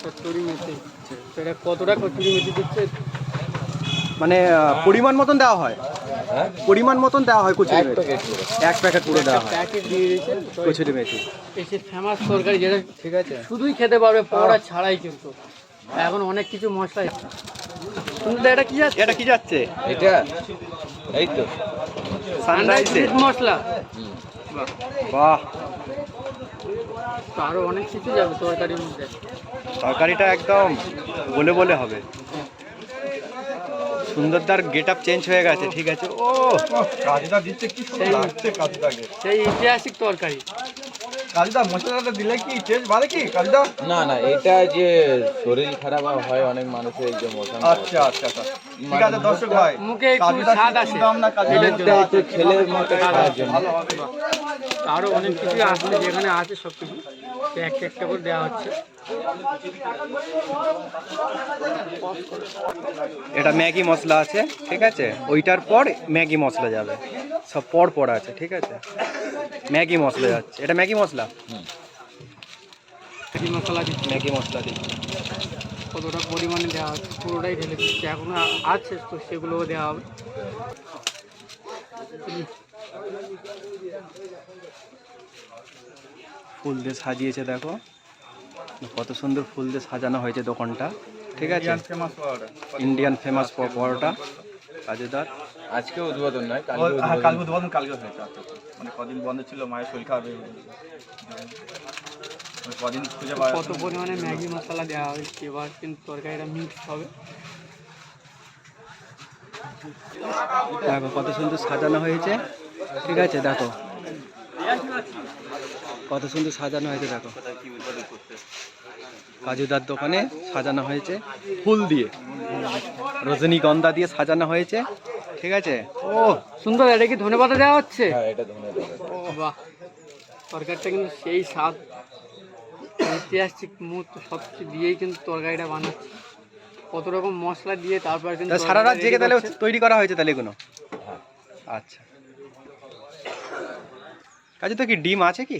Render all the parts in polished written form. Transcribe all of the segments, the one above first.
কচুরি মেথি, সেটা কতটা কচুরি মেথি দিচ্ছে? মানে পরিমাণ মতন দেওয়া হয়, পরিমাণ মতন দেওয়া হয় কচুরি মেথি, এক প্যাকেট পুরো দেওয়া হয় প্যাকেট দিয়ে দিয়েছে কচুরি মেথি। এই সে ফেমাস তরকারি যেটা ঠিক আছে, শুধুই খেতে পারবে পকোড়া ছাড়াই, কিন্তু এখন অনেক কিছু মশলা। শুনতে এটা কি যাচ্ছে? এটা কি যাচ্ছে? এটা এই তো সানরাইজের মশলা। বাহ, তো আরো অনেক কিছু যাবে তরকারির মধ্যে। তরকারিটা একদম বলে বলে হবে। সুন্দরদার গেট আপ চেঞ্জ হয়ে গেছে। ঠিক আছে, ও কাজুদা দিচ্ছে, কি সুন্দর লাগছে কাজুদাকে। সেই ঐতিহাসিক তরকারি। কাজুদা মশলাটা দিলে কি টেস্ট বাড়ে কি কাজুদা? না না, এটা যে শরীর খারাপ হয় অনেক মানুষের, এই যে মশা। আচ্ছা আচ্ছা আচ্ছা, ঠিক আছে দর্শক ভাই, মুখে একটু কাজুদা স্বাদ কি আসে। দাম না কাজুদা এটা একটু ছেলের মতো খাওয়ার জন্য। ভালো হবে। আরো অনেক কিছু আসলে যেখানে আছে সব কিছু একটা একটা করে দেওয়া হচ্ছে। এটা ম্যাগি মশলা আছে। ঠিক আছে, ওইটার পর ম্যাগি মশলা যাবে, সব পর পর আছে। ঠিক আছে, ম্যাগি মশলা যাচ্ছে, এটা ম্যাগি মশলা, ম্যাগি মশলা দিচ্ছে। ম্যাগি মশলা দিচ্ছে। কতটা পরিমাণে দেওয়া হচ্ছে পুরোটাই ঢেলে দিচ্ছে, এখনো আছে তো সেগুলোও দেওয়া হবে। ফুল দিয়ে সাজিয়েছে, দেখো কত সুন্দর ফুল দিয়ে সাজানো হয়েছে দোকানটা। ঠিক আছে, ফেমাস পাওয়াটা ইন্ডিয়ান ফেমাস পরোটা কাজুদার। আজকে উদ্বোধন নয়, কালকে উদ্বোধন কালকে হয়েছে। আচ্ছা আচ্ছা, মানে কদিন বন্ধ ছিল, মায়ের শরীর খারাপ হয়ে গেছে, কদিন খুঁজে পাওয়া কত পরিমাণে ম্যাগি মশলা দেওয়া হয়েছে, এবার কিন্তু তরকারিটা মিক্স হবে। দেখো কত সুন্দর সাজানো হয়েছে। ঠিক আছে, দেখো কত সুন্দর সাজানো হয়েছে। দেখো কাজুদার দোকানে সাজানো হয়েছে ফুল দিয়ে, রজনীগন্ধা দিয়ে সাজানো হয়েছে। ঠিক আছে, ও সুন্দর, এটা কি ধনেপাতা দেওয়া হচ্ছে? হ্যাঁ, এটা ধন্যবাদ। ও বাহ, তরকারিটা কিন্তু সেই স্বাদ, ঐতিহাসিক মুহূর্ত সব কিছু দিয়েই কিন্তু তরকারিটা বানাচ্ছে। কত রকম মশলা দিয়ে তারপর কিন্তু সারা রাত তরকারিটা জেগে ready তাহলে করছে। তৈরি করা হয়েছে তাহলে এগুলো? আচ্ছা, কাজু তো কি ডিম আছে কি?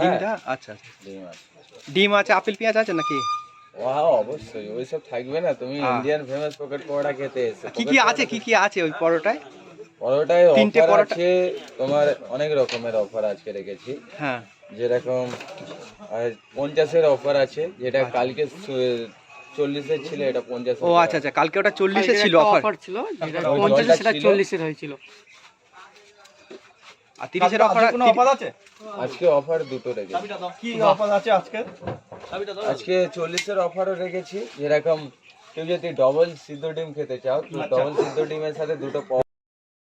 ডিমটা আচ্ছা আচ্ছা, ডিম আছে। ডিম আছে, আপেল পেঁয়াজ আছে নাকি? অবশ্যই ওইসব থাকবে না, তুমি ইন্ডিয়ান ফেমাস পকেট পকোড়া খেতে এসে। কি কি আছে, কি কি আছে ওই পরোটায়? পরোটায় তিনটে অফার পরোটা। আছে তোমার, অনেক রকমের অফার আজকে রেখেছি। হ্যাঁ, যেরকম 50-এর অফার আছে, যেটা কালকে 40-এর ছিল, এটা 50। ও আচ্ছা আচ্ছা, কালকে ওটা 40-এ কালকে ছিল একটা অফার, অফার ছিল, যেটা ওই 50 জলটা সেটা ছিল। 40-এর হয়েছিল। আর 30-এর অফার। কোনো অফার আছে? আজকে অফার দুটো রেখেছি। কি অফার আছে আজকে? আজকে 40-এর অফারও রেখেছি। যেরকম কেউ যদি ডবল সিদ্ধ ডিম খেতে চাও, তো ডবল সিদ্ধ ডিমের সাথে দুটো